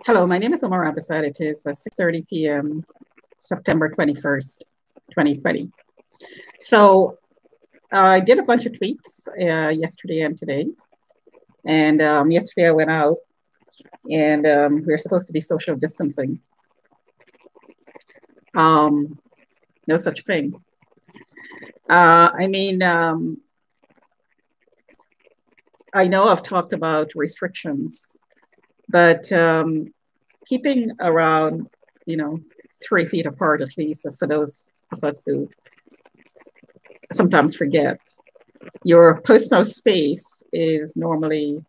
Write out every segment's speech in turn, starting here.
Hello, my name is Omar Abasad. It is 6:30 p.m., September 21st, 2020. So I did a bunch of tweets yesterday and today. And yesterday I went out and we were supposed to be social distancing. No such thing. I mean, I know I've talked about restrictions, but keeping around, 3 feet apart at least, for those of us who sometimes forget, your personal space is normally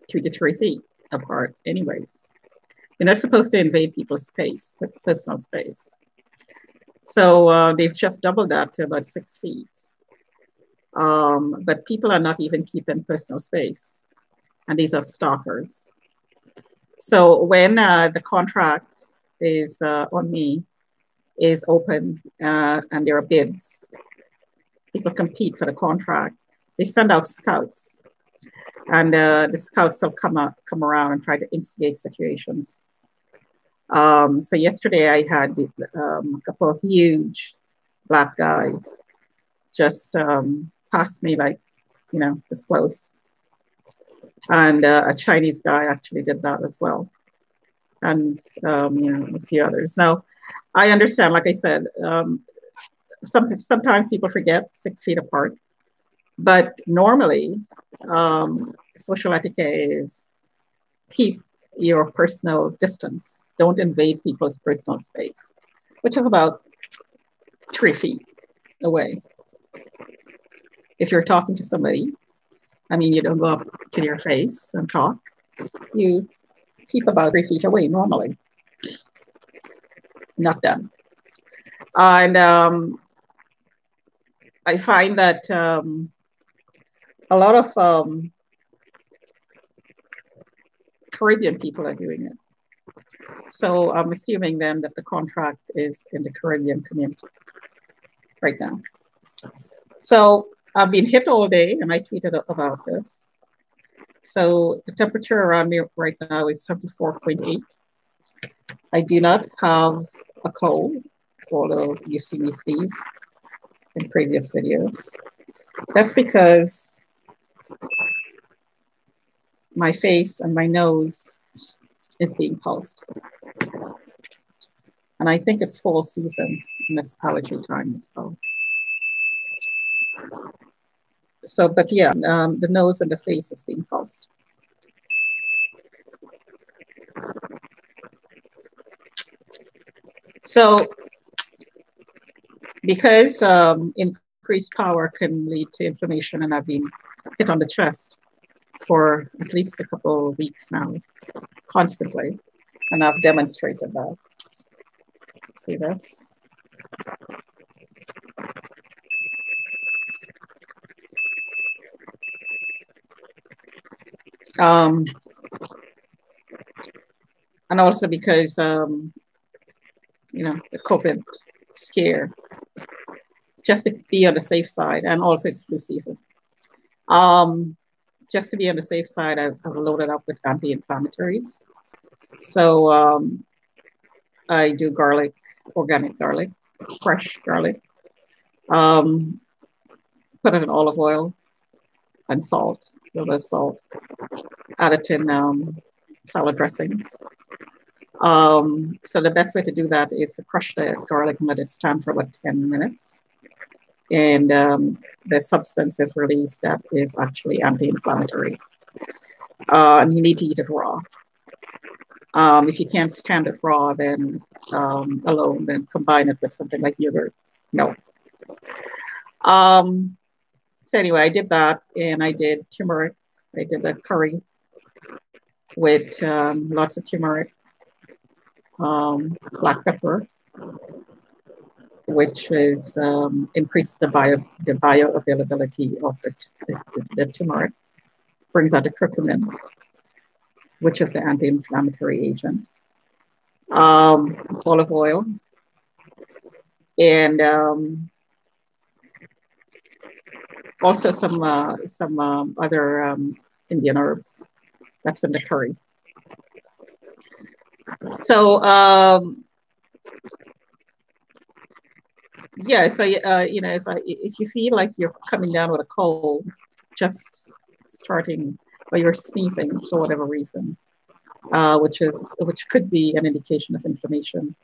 2 to 3 feet apart anyways. You're not supposed to invade people's space, personal space. So they've just doubled that to about 6 feet. But people are not even keeping personal space, and these are stalkers. So when the contract is on me is open and there are bids, people compete for the contract. They send out scouts, and the scouts will come around and try to instigate situations. So yesterday I had a couple of huge black guys just pass me like, this close. And a Chinese guy actually did that as well. And, a few others. Now, I understand, like I said, sometimes people forget 6 feet apart, but normally social etiquette is keep your personal distance. Don't invade people's personal space, which is about 3 feet away. If you're talking to somebody, you don't go up to their face and talk. You keep about 3 feet away normally. Not done. And I find that a lot of Caribbean people are doing it. So I'm assuming then that the contract is in the Caribbean community right now. So I've been hit all day, and I tweeted about this. So the temperature around me right now is 74.8. I do not have a cold, although you see me sneeze in previous videos. That's because my face and my nose is being pulsed. And I think it's fall season, and it's allergy time as well. So, but yeah, the nose and the face is being pulsed. So, because increased power can lead to inflammation, and I've been hit on the chest for at least a couple of weeks now, constantly, and I've demonstrated that. See this? And also because, the COVID scare, just to be on the safe side, and also it's flu season. Just to be on the safe side, I've loaded up with anti-inflammatories. So I do garlic, organic garlic, fresh garlic, put it in olive oil and salt, a little bit of salt, add it in salad dressings. So the best way to do that is to crush the garlic and let it stand for about 10 minutes. And the substance is released that is actually anti-inflammatory. And you need to eat it raw. If you can't stand it raw, then alone, then combine it with something like yogurt. No. So anyway, I did that, and I did turmeric. I did a curry with lots of turmeric, black pepper, which is increases the bioavailability of the turmeric, brings out the curcumin, which is the anti-inflammatory agent, olive oil, and also some other Indian herbs. That's in the curry. So, yeah, so, you know, if you feel like you're coming down with a cold, just starting, or you're sneezing for whatever reason, which could be an indication of inflammation,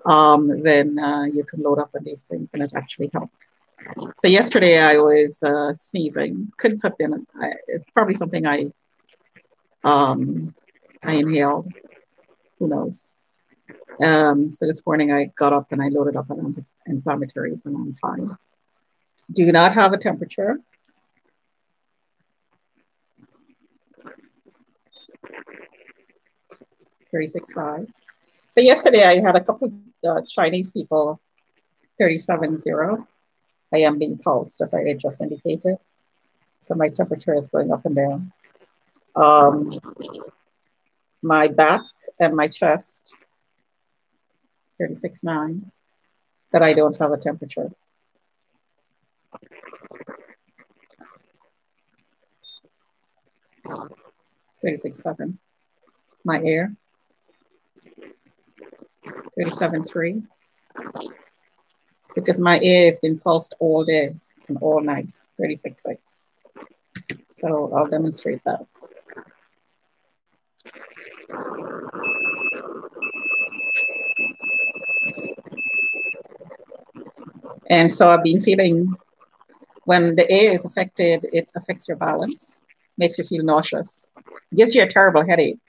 then you can load up on these things and it actually helps. So yesterday I was sneezing. Couldn't have been probably something I inhaled. Who knows? So this morning I got up and I loaded up on anti-inflammatories and I'm fine. Do not have a temperature. .365. So yesterday I had a couple of Chinese people, 37.0. I am being pulsed as I just indicated. So my temperature is going up and down. My back and my chest, 36.9, that I don't have a temperature. .36.7. My air, 37.3. Because my ear has been pulsed all day and all night, 36.6. So I'll demonstrate that. And so I've been feeling, when the air is affected, it affects your balance, makes you feel nauseous, gives you a terrible headache,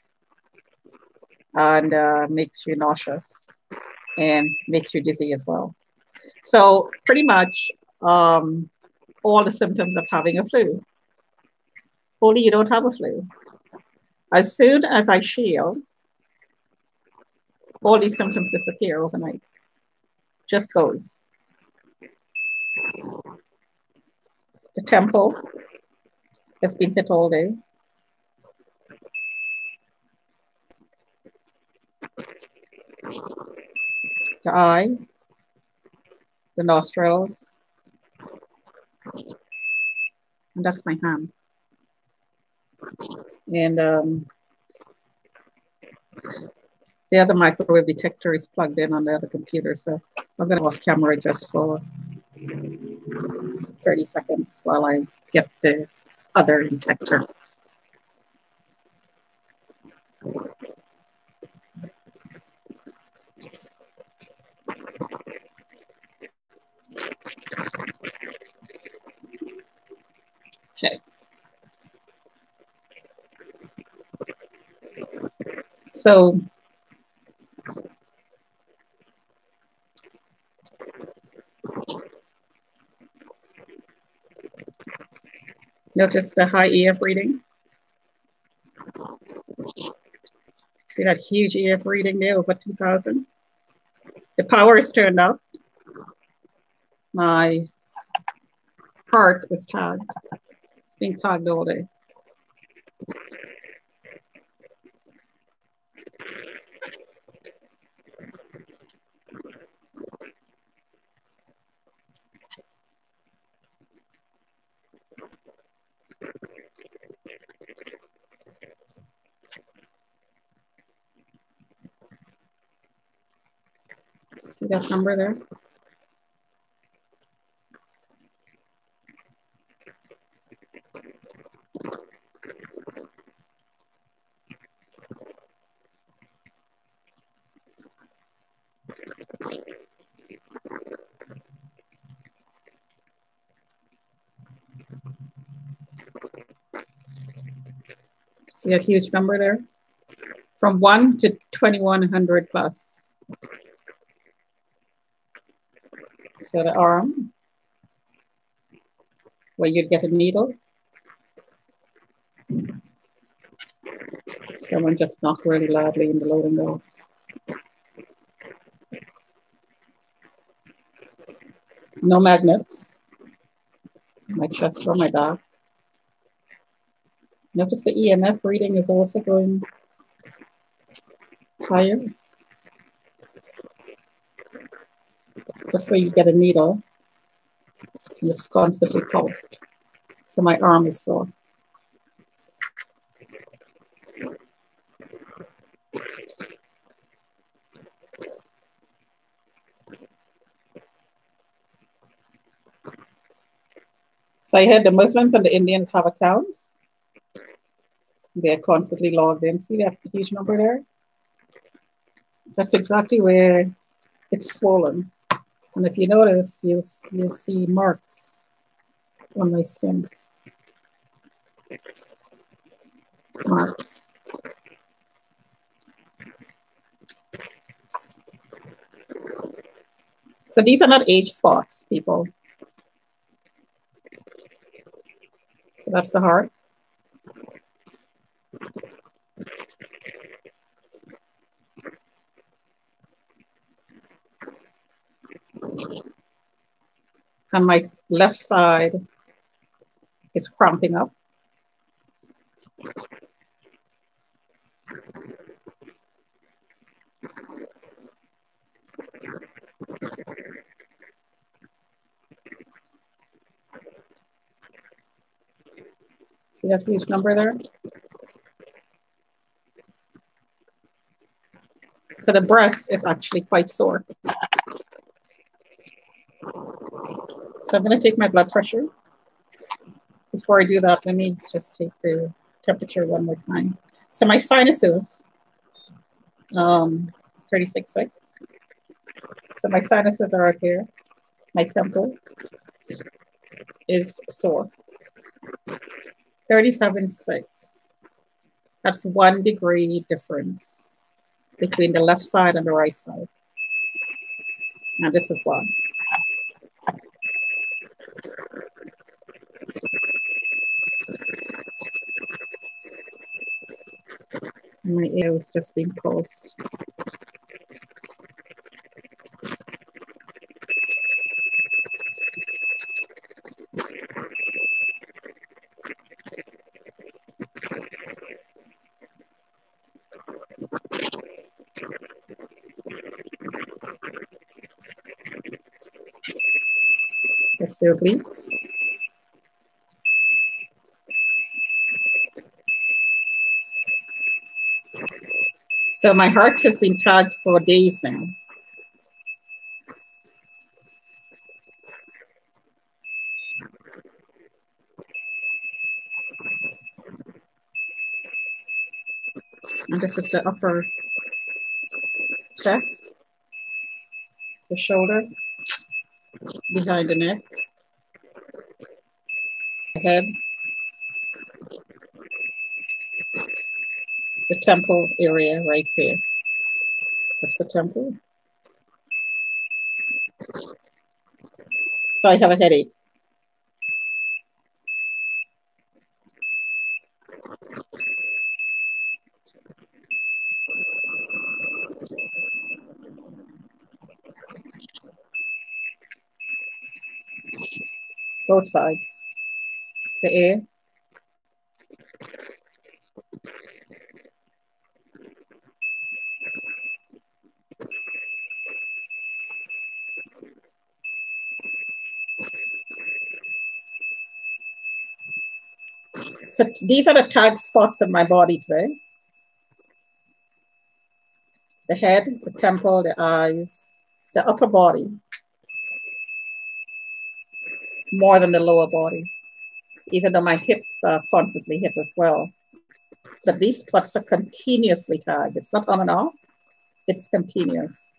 and makes you nauseous and makes you dizzy as well. So pretty much all the symptoms of having a flu, only you don't have a flu. As soon as I shield, all these symptoms disappear overnight, just goes. The temple has been hit all day. The eye, the nostrils, and that's my hand. And the other microwave detector is plugged in on the other computer. So I'm going to go off camera just for 30 seconds while I get the other detector. Okay. So notice the high EF reading. See that huge EF reading there, over 2,000? The power is turned up. My heart is tagged. It's being tagged all day. See that number there? See that huge number there? From 1 to 2,100 plus. So the arm, where you'd get a needle. Someone just knocked really loudly in the loading door. No magnets. My chest or my back. Notice the EMF reading is also going higher. Just so you get a needle, and it's constantly pulsed. So my arm is sore. So I heard the Muslims and the Indians have accounts. They're constantly logged in. See the application number there? That's exactly where it's swollen. And if you notice, you'll see marks on my skin. Marks. So these are not age spots, people. So that's the heart. And my left side is cramping up. See that huge number there? So the breast is actually quite sore. So I'm going to take my blood pressure. Before I do that, let me just take the temperature one more time. So my sinuses, 36.6. So my sinuses are out here. My temple is sore. 37.6. That's 1 degree difference between the left side and the right side. And this is one. My ear is just being pulsed. That's the obliques. So my heart has been tagged for days now. And this is the upper chest, the shoulder, behind the neck, the head, the temple area right here. That's the temple. So I have a headache. Both sides. The ear. So these are the tag spots in my body today. The head, the temple, the eyes, the upper body, more than the lower body, even though my hips are constantly hit as well. But these spots are continuously tagged. It's not on and off, it's continuous.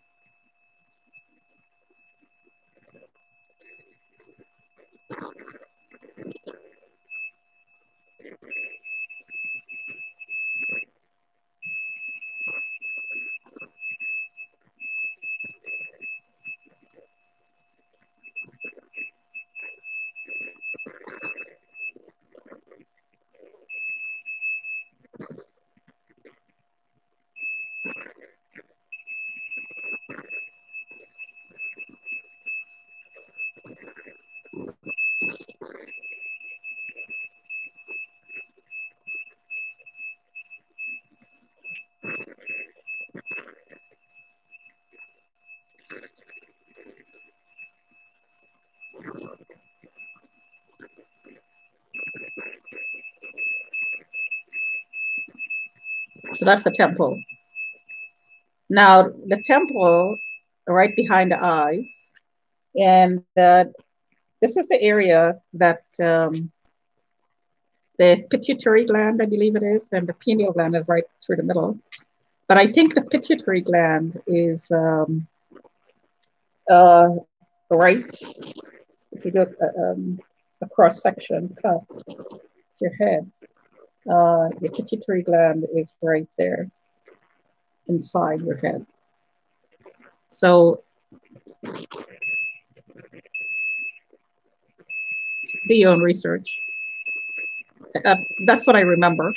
So that's the temple. Now, the temple right behind the eyes, and this is the area that the pituitary gland, I believe it is, and the pineal gland is right through the middle. But I think the pituitary gland is right. If you go a cross section cut to your head, your pituitary gland is right there inside your head. So do your own research. That's what I remember.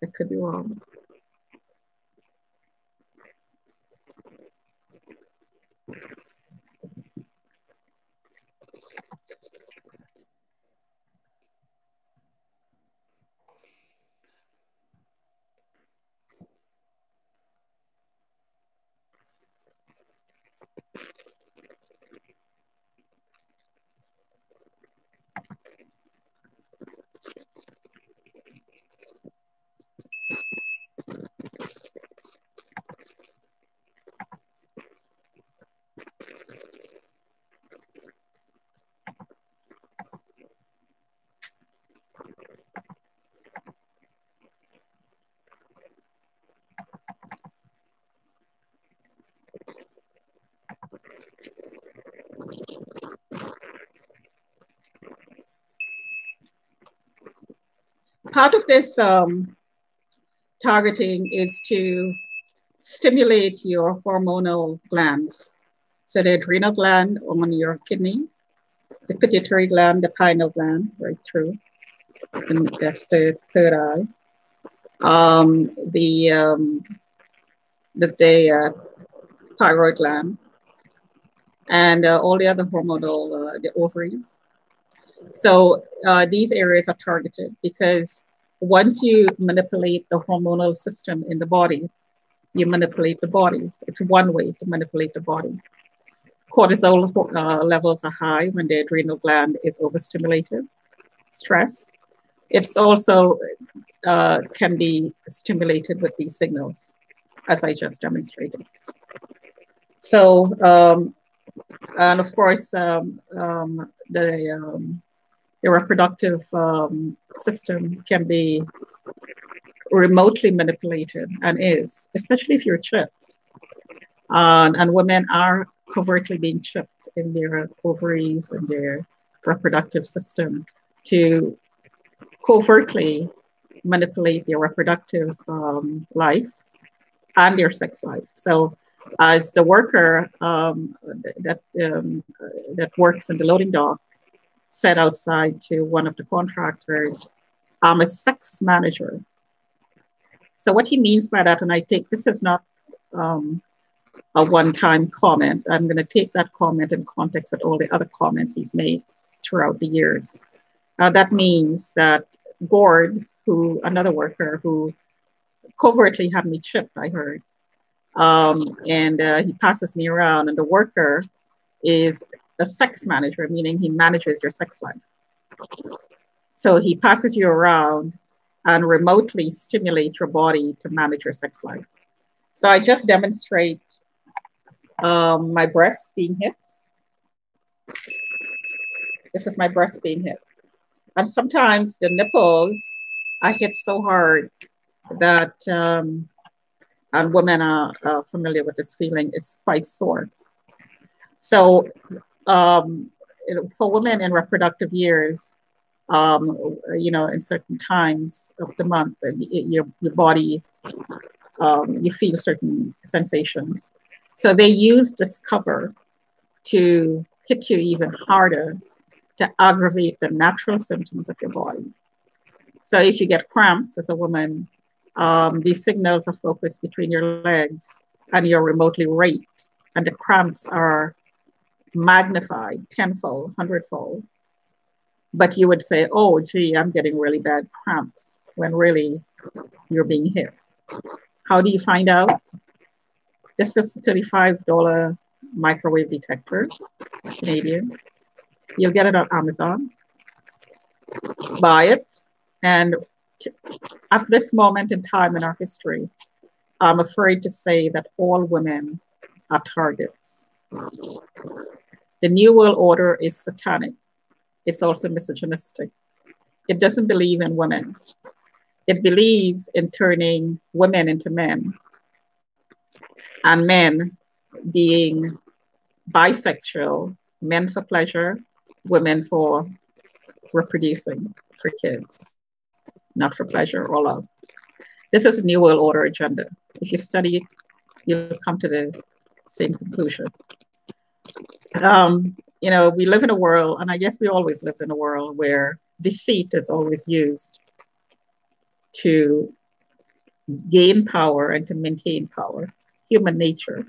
I could be wrong. Part of this targeting is to stimulate your hormonal glands. So the adrenal gland on your kidney, the pituitary gland, the pineal gland, right through, and that's the third eye. The thyroid gland, and all the other hormonal, the ovaries. So these areas are targeted because once you manipulate the hormonal system in the body, you manipulate the body. It's one way to manipulate the body. Cortisol levels are high when the adrenal gland is overstimulated, stress. It's also can be stimulated with these signals, as I just demonstrated. So, and of course, the reproductive system can be remotely manipulated and is, especially if you're chipped. And women are covertly being chipped in their ovaries and their reproductive system to covertly manipulate their reproductive life and their sex life. So as the worker that works in the loading dock said outside to one of the contractors, I'm a sex manager. So what he means by that, and I think this is not a one-time comment, I'm going to take that comment in context with all the other comments he's made throughout the years. That means that Gord, another worker who covertly had me chipped, I heard, and he passes me around, and the worker is a sex manager, meaning he manages your sex life. So he passes you around and remotely stimulate your body to manage your sex life. So I just demonstrate my breast being hit. This is my breast being hit. And sometimes the nipples are hit so hard that, and women are familiar with this feeling, it's quite sore. So for women in reproductive years, in certain times of the month, your body, you feel certain sensations. So they use this cover to hit you even harder to aggravate the natural symptoms of your body. So if you get cramps as a woman, these signals are focused between your legs and you're remotely raped, and the cramps are magnified tenfold, hundredfold. But you would say, oh, gee, I'm getting really bad cramps, when really you're being hit. How do you find out? This is a $35 microwave detector, Canadian. You'll get it on Amazon. Buy it. And at this moment in time in our history, I'm afraid to say that all women are targets. The The New World Order is satanic. It's also misogynistic. It doesn't believe in women. It believes in turning women into men and men being bisexual, men for pleasure, women for reproducing, for kids, not for pleasure or love. This is a New World Order agenda. If you study it, you'll come to the same conclusion. You know, we live in a world, and I guess we always lived in a world where deceit is always used to gain power and to maintain power, human nature.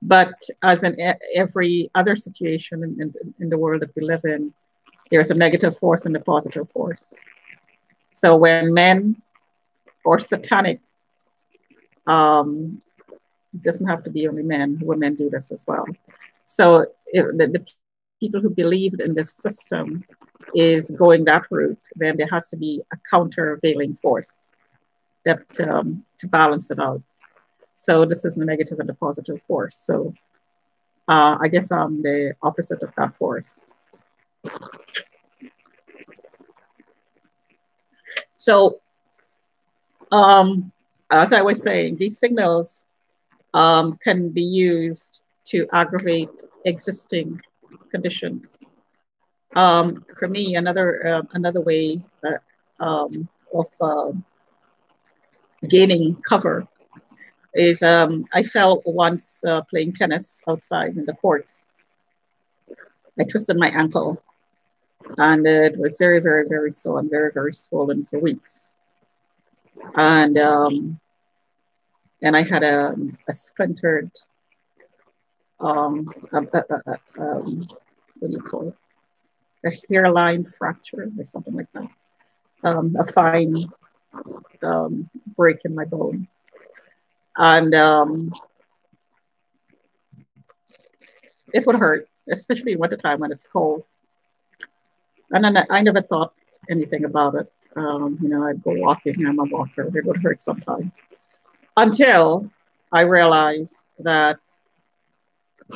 But as in every other situation in the world that we live in, there's a negative force and a positive force. So when men or satanic, it doesn't have to be only men, women do this as well. So the people who believe in this system is going that route, then there has to be a countervailing force that to balance it out. So this is the negative and the positive force. So I guess I'm the opposite of that force. So as I was saying, these signals can be used to aggravate existing conditions. For me, another way of gaining cover is I fell once playing tennis outside in the courts. I twisted my ankle, and it was very, very, very sore and very, very swollen for weeks. And I had a splintered, what do you call it? A hairline fracture or something like that. A fine break in my bone. And it would hurt, especially in wintertime when it's cold. And then I never thought anything about it. You know, I'd go walking, I'm a walker, it would hurt sometimes. Until I realized that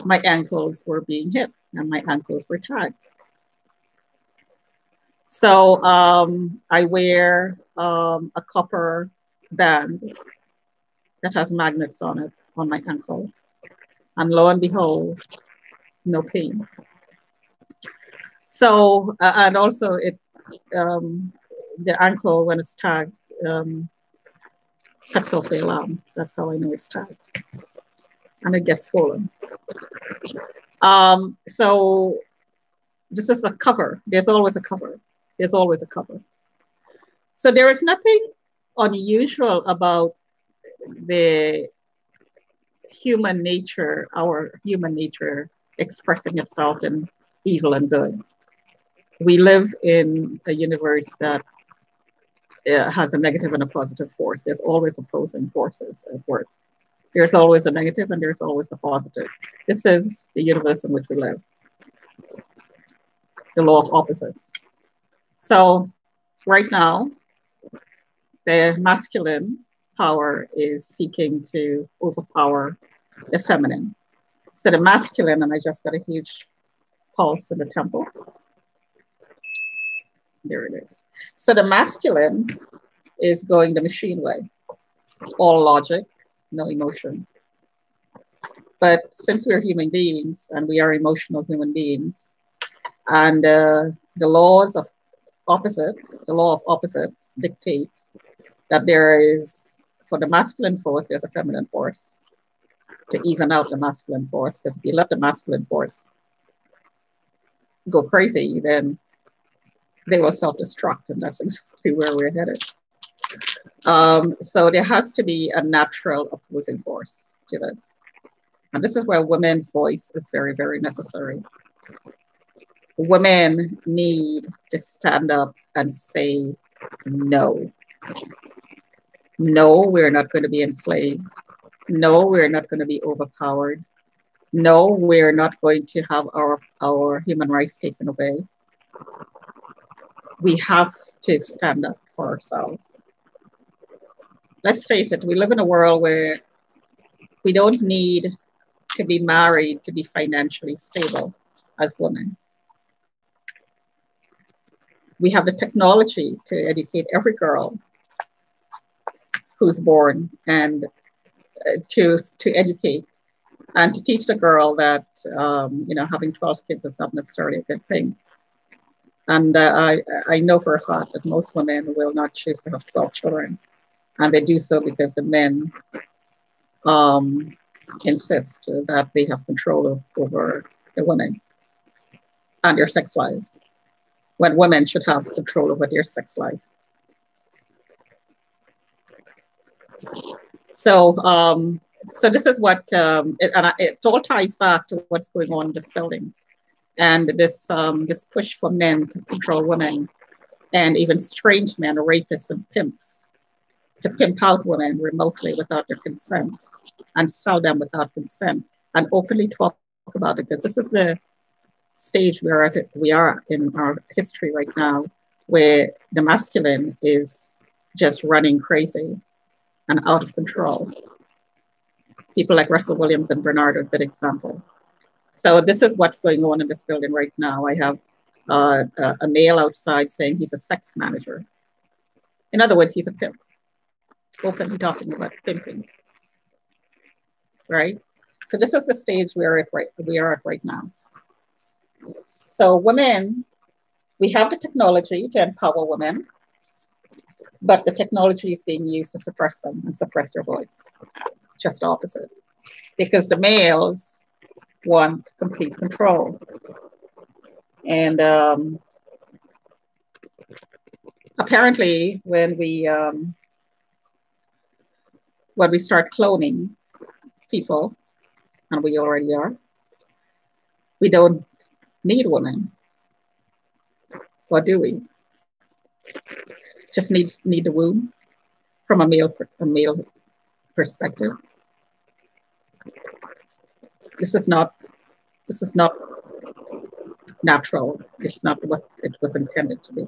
my ankles were being hit and my ankles were tagged. So I wear a copper band that has magnets on it on my ankle. And lo and behold, no pain. So, and also the ankle, when it's tagged, sets off the alarm. So that's how I know it's tagged. And it gets swollen. So this is a cover. There's always a cover. There's always a cover. So there is nothing unusual about the human nature, our human nature expressing itself in evil and good. We live in a universe that has a negative and a positive force. There's always opposing forces at work. There's always a negative and there's always a positive. This is the universe in which we live. The law of opposites. So right now, the masculine power is seeking to overpower the feminine. So the masculine, and I just got a huge pulse in the temple. There it is. So the masculine is going the machine way. All logic, no emotion. But since we're human beings and we are emotional human beings, and the laws of opposites, the law of opposites dictate that there is, for the masculine force, there's a feminine force to even out the masculine force. Because if you let the masculine force go crazy, then they will self-destruct, and that's exactly where we're headed. So there has to be a natural opposing force to this. And this is where women's voice is very, very necessary. Women need to stand up and say, no. No, we're not going to be enslaved. No, we're not going to be overpowered. No, we're not going to have our human rights taken away. We have to stand up for ourselves. Let's face it, we live in a world where we don't need to be married to be financially stable. as women. We have the technology to educate every girl who's born and to educate and to teach the girl that, having 12 kids is not necessarily a good thing. And I know for a fact that most women will not choose to have 12 children. And they do so because the men insist that they have control over the women and their sex lives, when women should have control over their sex life. So this is what, it all ties back to what's going on in this building. And this push for men to control women, and even strange men, rapists and pimps, to pimp out women remotely without their consent and sell them without consent and openly talk about it. Because this is the stage we are in our history right now, where the masculine is just running crazy and out of control. People like Russell Williams and Bernard are a good example. So this is what's going on in this building right now. I have a male outside saying he's a sex manager. In other words, he's a pimp, openly talking about pimping, right? So this is the stage we are at right now. So women, we have the technology to empower women, but the technology is being used to suppress them and suppress their voice. Just the opposite. Because the males want complete control. And apparently when we start cloning people, and we already are, we don't need women. What do we? Just need the womb from a male perspective. This is not natural. It's not what it was intended to be.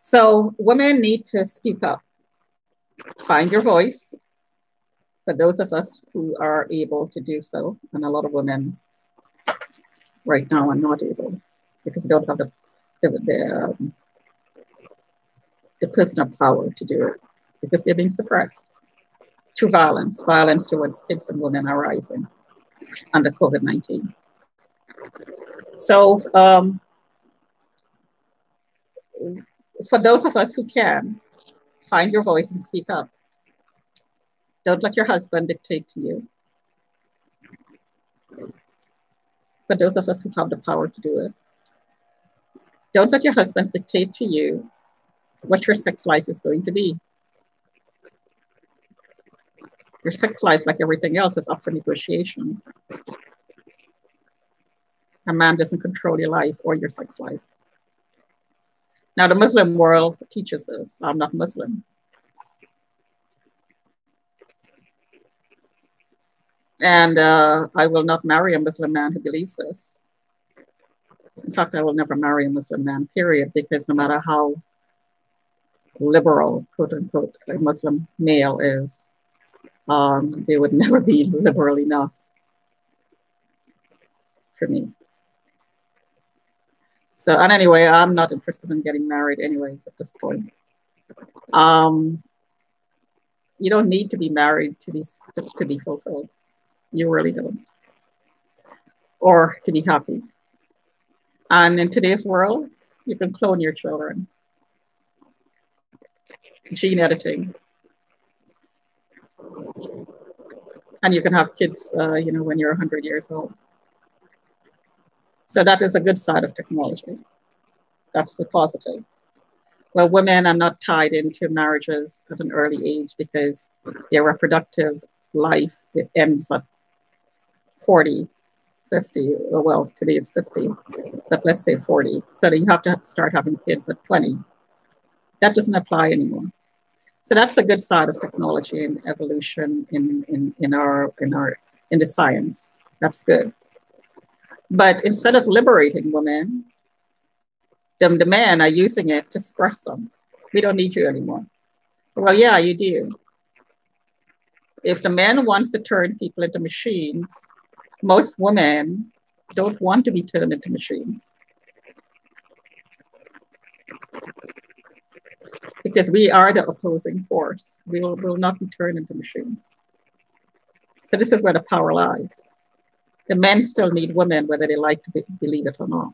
So women need to speak up. Find your voice. For those of us who are able to do so, and a lot of women right now are not able because they don't have the personal power to do it, because they're being suppressed through violence. Violence towards kids and women are rising under COVID-19. So for those of us who can, find your voice and speak up. Don't let your husband dictate to you. For those of us who have the power to do it, don't let your husbands dictate to you what your sex life is going to be. Your sex life, like everything else, is up for negotiation. A man doesn't control your life or your sex life. Now, the Muslim world teaches this. I'm not Muslim. And I will not marry a Muslim man who believes this. In fact, I will never marry a Muslim man, period, because no matter how liberal, quote unquote, a Muslim male is, they would never be liberal enough for me. So, and anyway, I'm not interested in getting married anyways at this point. You don't need to be married to be fulfilled. You really don't. Or to be happy. And in today's world, you can clone your children. Gene editing. And you can have kids, when you're 100 years old. So that is a good side of technology. That's the positive. Well, women are not tied into marriages at an early age because their reproductive life, it ends at 40, 50, well, today is 50, but let's say 40. So that you have to start having kids at 20. That doesn't apply anymore. So that's a good side of technology and evolution in the science. That's good. But instead of liberating women, the men are using it to suppress them. We don't need you anymore. Well, yeah, you do. If the man wants to turn people into machines, most women don't want to be turned into machines because we are the opposing force. We will not be turned into machines. So this is where the power lies. The men still need women, whether they like to believe it or not.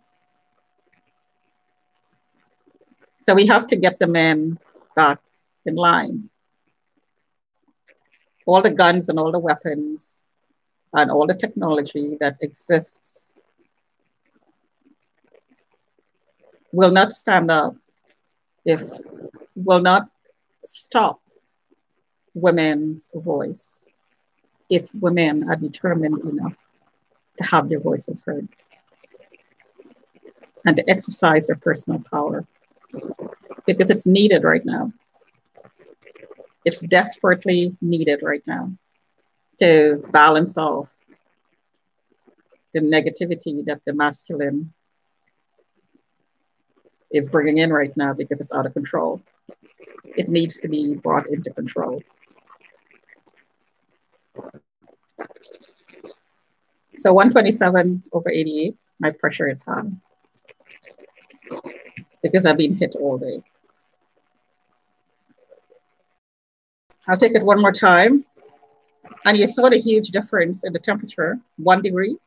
So we have to get the men back in line. All the guns and all the weapons and all the technology that exists will not stand up will not stop women's voice if women are determined enough to have their voices heard and to exercise their personal power, because it's needed right now. It's desperately needed right now to balance off the negativity that the masculine is bringing in right now because it's out of control. It needs to be brought into control. So 127/88, my pressure is high because I've been hit all day. I'll take it one more time. And you saw the huge difference in the temperature, 1 degree.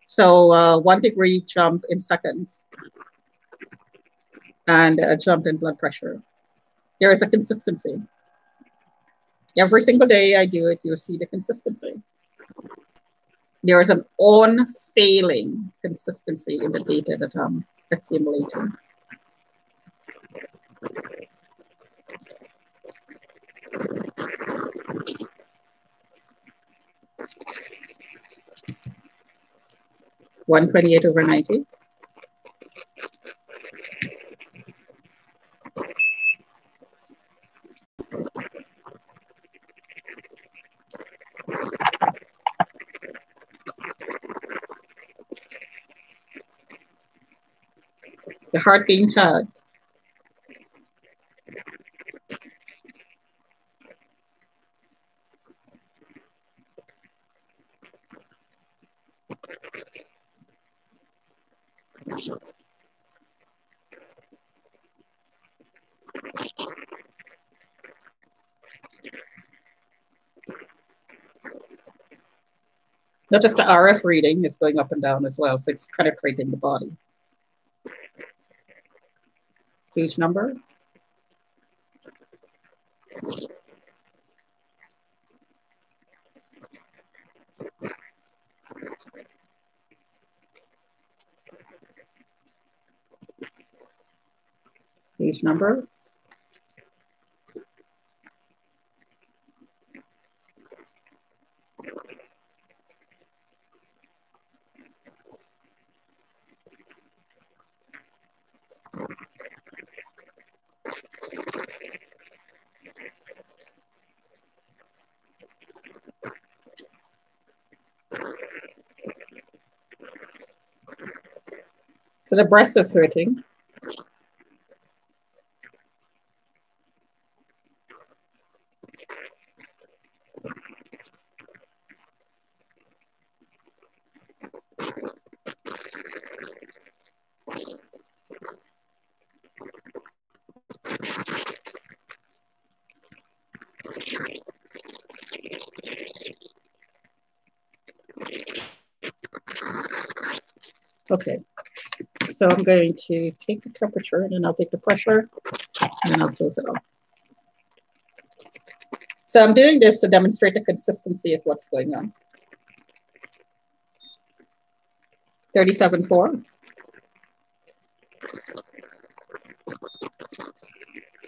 So 1 degree jump in seconds and a jump in blood pressure. There is a consistency. Every single day I do it, you'll see the consistency. There is an unfailing consistency in the data that I'm accumulating. (128/90). The heart being tagged. Notice the RF reading is going up and down as well, so it's penetrating the body. Page number. Page number. So the breast is hurting. Okay, so I'm going to take the temperature and then I'll take the pressure and then I'll close it off. So I'm doing this to demonstrate the consistency of what's going on. 37.4.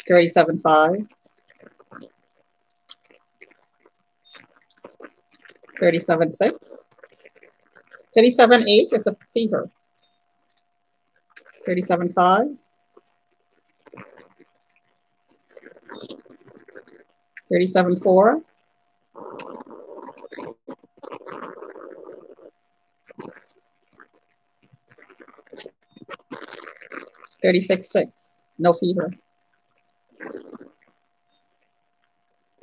37.5. 37.6. 37.8 is a fever. 37.5. 37.4. 36.6, no fever.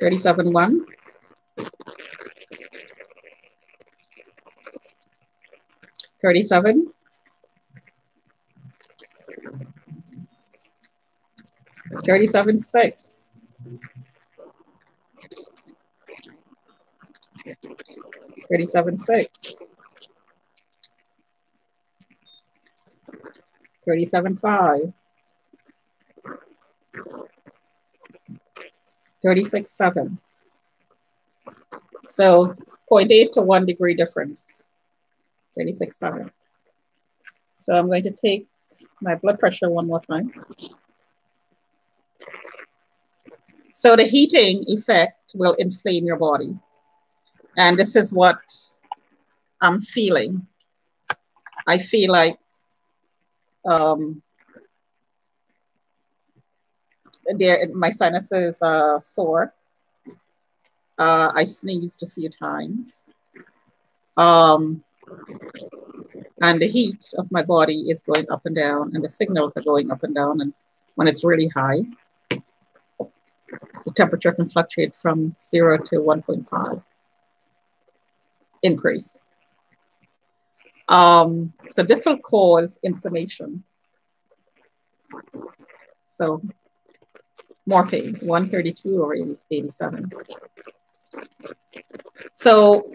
37.1. 37, 37.6, 37.6, 37.5, 36.7. So 0.8 to 1 degree difference, 36.7. So I'm going to take my blood pressure one more time. So the heating effect will inflame your body. And this is what I'm feeling. I feel like my sinuses are sore. I sneezed a few times. And the heat of my body is going up and down, and the signals are going up and down. And when it's really high, the temperature can fluctuate from 0 to 1.5 increase. So this will cause inflammation. So more pain, 132 or 87. So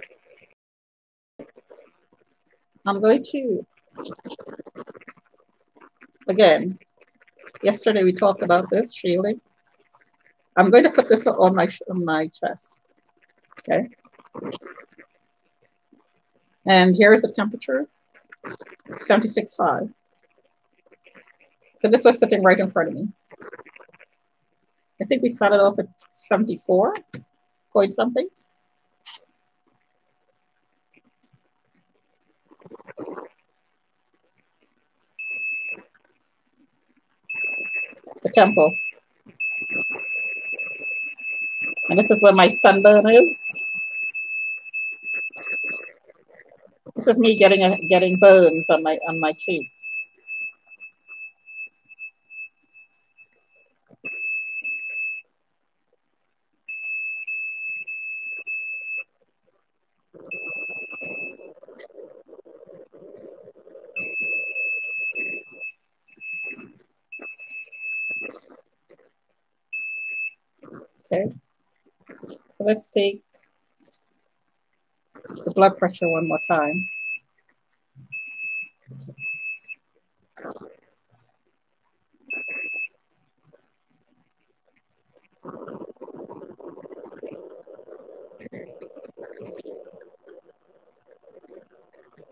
I'm going to, again, yesterday we talked about this shielding. I'm going to put this on my chest, okay? And here's the temperature, 76.5. So this was sitting right in front of me. I think we started off at 74 point something. The temple. And this is where my sunburn is. This is me getting burns on my cheeks. Okay. So let's take the blood pressure one more time.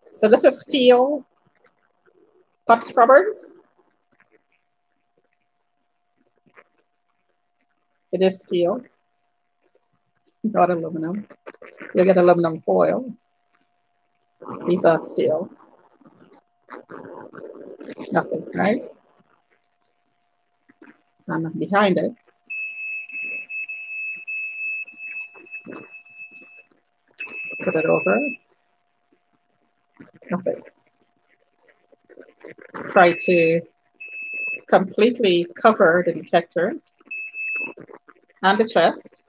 So this is steel butt scrubbers. It is steel, not aluminum. You'll get aluminum foil. These are steel. Nothing, right? And behind it, put it over. Nothing. Try to completely cover the detector and the chest.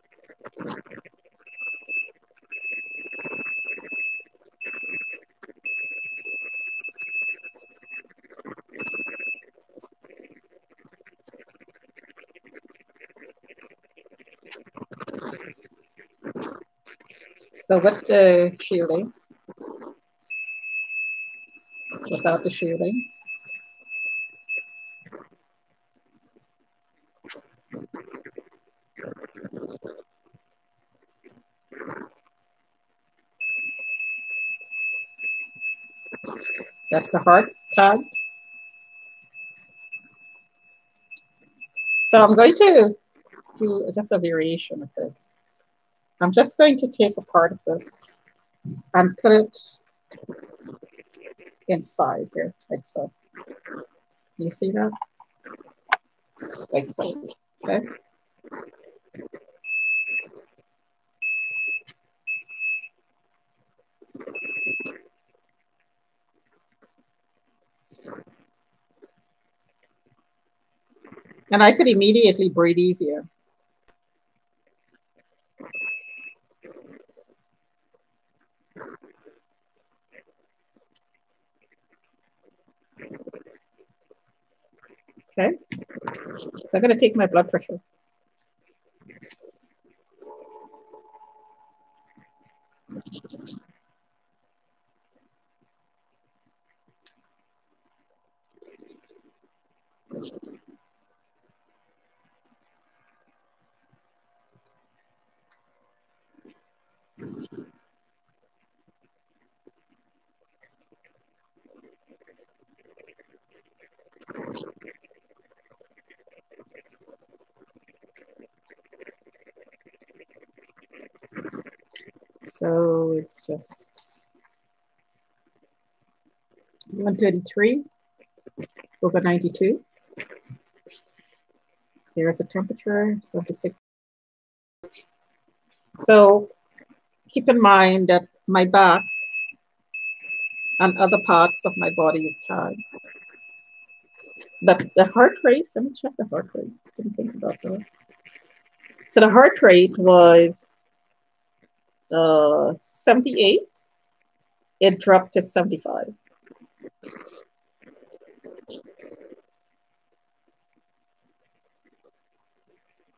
So with the shielding, without the shielding. That's the heart tag. So I'm going to do just a variation of this. I'm just going to take a part of this and put it inside here, like so. You see that? Like so, okay? And I could immediately breathe easier. Okay, so I'm going to take my blood pressure. So it's just 133 over 92. There's a temperature, 76. So keep in mind that my back and other parts of my body is tired. The heart rate, let me check the heart rate. Didn't think about that. So the heart rate was 78. It dropped to 75.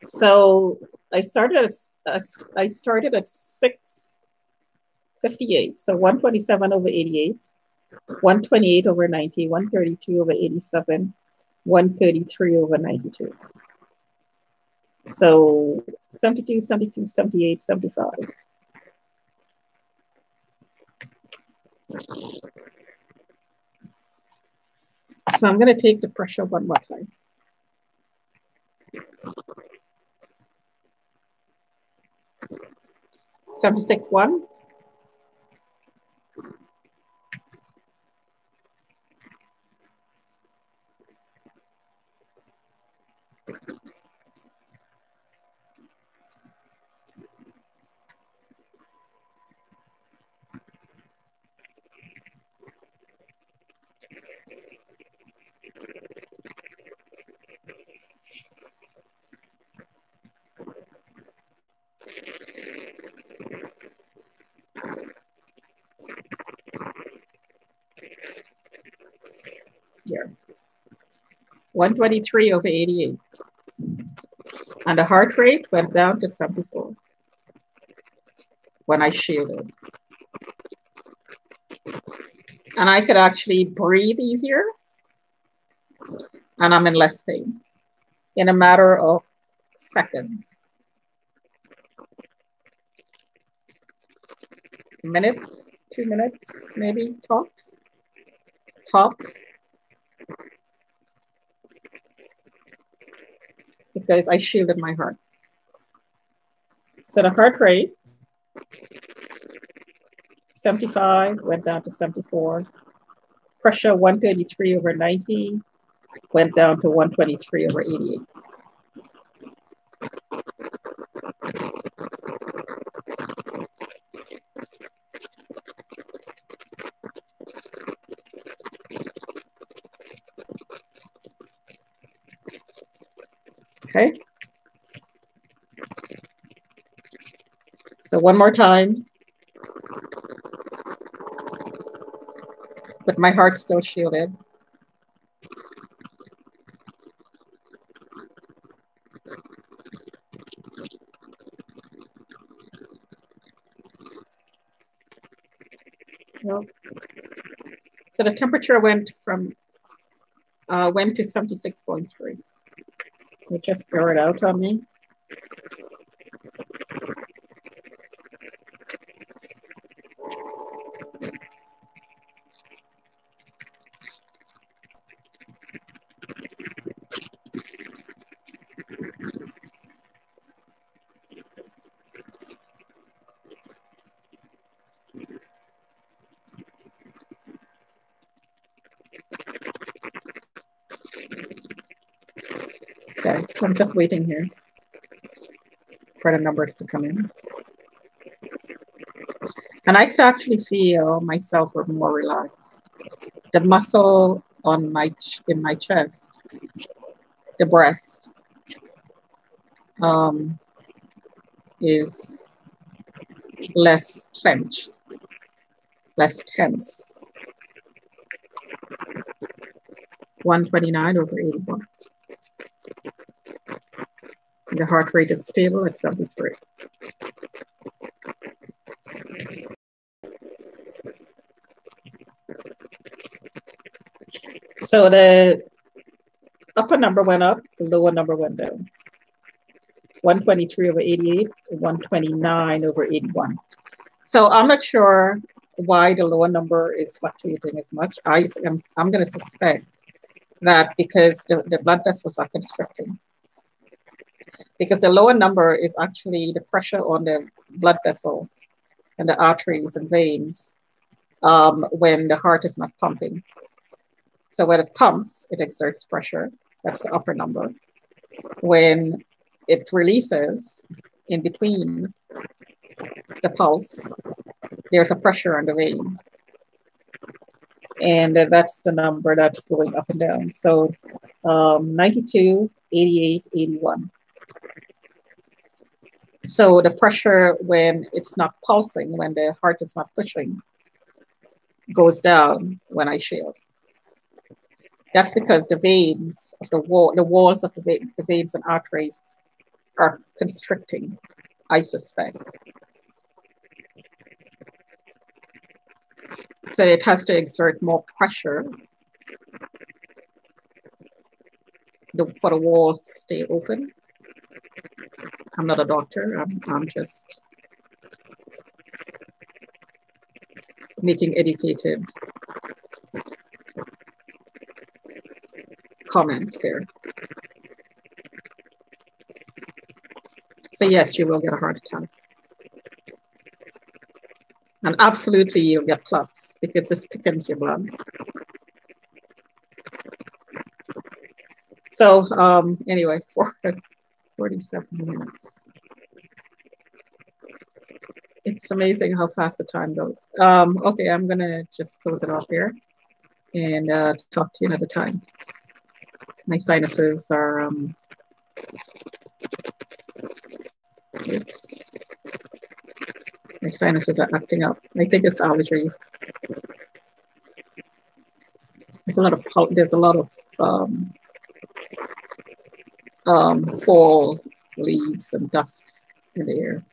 So I started at 658. So 127 over 88, 128 over 90, 132 over 87, 133 over 92. So 72, 72, 78, 75. So I'm going to take the pressure one more time. Seventy-six one. Here. 123 over 88. And the heart rate went down to 74 when I shielded. And I could actually breathe easier, and I'm in less pain in a matter of seconds. A minute, 2 minutes, maybe tops. Because I shielded my heart. So the heart rate, 75, went down to 74. Pressure, 133 over 90, went down to 123 over 88. Okay. So one more time. But my heart's still shielded. So the temperature went to 76.3. It just throw it out on me. Okay, so I'm just waiting here for the numbers to come in. And I could actually feel myself more relaxed. The muscle in my chest, the breast, is less clenched, less tense, 129 over 81. And the heart rate is stable at 73. So the upper number went up, the lower number went down. 123 over 88, 129 over 81. So I'm not sure why the lower number is fluctuating as much. I'm going to suspect that because the blood vessels are constricting. Because the lower number is actually the pressure on the blood vessels and the arteries and veins when the heart is not pumping. So when it pumps, it exerts pressure. That's the upper number. When it releases in between the pulse, there's a pressure on the vein. And that's the number that's going up and down. So 92, 88, 81. So the pressure when it's not pulsing, when the heart is not pushing, goes down when I shield. That's because the veins of the walls of the veins and arteries are constricting, I suspect. So it has to exert more pressure for the walls to stay open. I'm not a doctor, I'm just making educated comments here. So yes, you will get a heart attack. And absolutely you'll get clots because this thickens your blood. So anyway, 47 minutes. It's amazing how fast the time goes. Okay, I'm gonna just close it off here and talk to you another time. My sinuses are, oops. My sinuses are acting up. I think it's allergy. There's a lot of fall leaves and dust in the air.